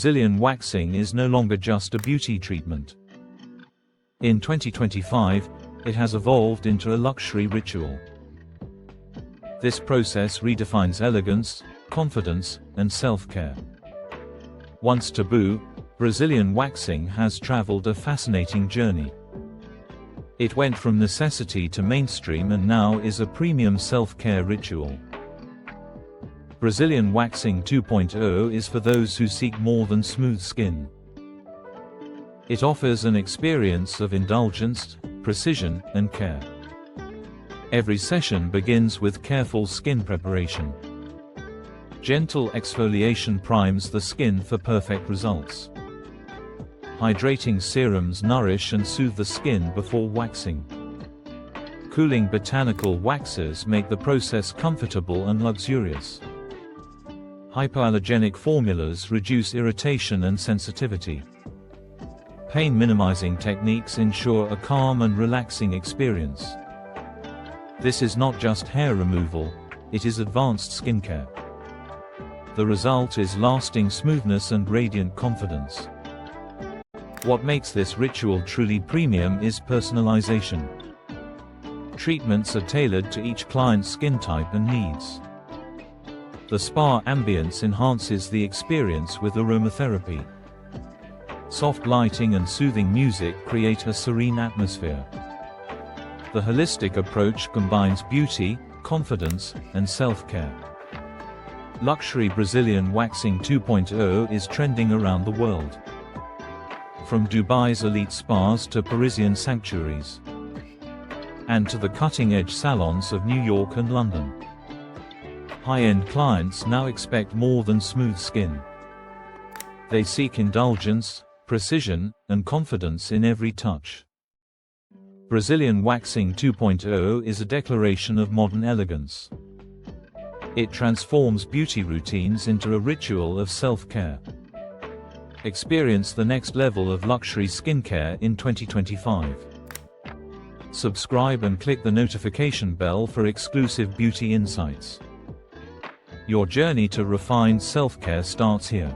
Brazilian waxing is no longer just a beauty treatment. In 2025, it has evolved into a luxury ritual. This process redefines elegance, confidence, and self-care. Once taboo, Brazilian waxing has traveled a fascinating journey. It went from necessity to mainstream and now is a premium self-care ritual. Brazilian Waxing 2.0 is for those who seek more than smooth skin. It offers an experience of indulgence, precision, and care. Every session begins with careful skin preparation. Gentle exfoliation primes the skin for perfect results. Hydrating serums nourish and soothe the skin before waxing. Cooling botanical waxes make the process comfortable and luxurious. Hypoallergenic formulas reduce irritation and sensitivity. Pain-minimizing techniques ensure a calm and relaxing experience. This is not just hair removal, it is advanced skincare. The result is lasting smoothness and radiant confidence. What makes this ritual truly premium is personalization. Treatments are tailored to each client's skin type and needs. The spa ambience enhances the experience with aromatherapy. Soft lighting and soothing music create a serene atmosphere. The holistic approach combines beauty, confidence, and self-care. Luxury Brazilian Waxing 2.0 is trending around the world. From Dubai's elite spas to Parisian sanctuaries, and to the cutting-edge salons of New York and London. High-end clients now expect more than smooth skin. They seek indulgence, precision, and confidence in every touch. Brazilian Waxing 2.0 is a declaration of modern elegance. It transforms beauty routines into a ritual of self-care. Experience the next level of luxury skincare in 2025. Subscribe and click the notification bell for exclusive beauty insights. Your journey to refined self-care starts here.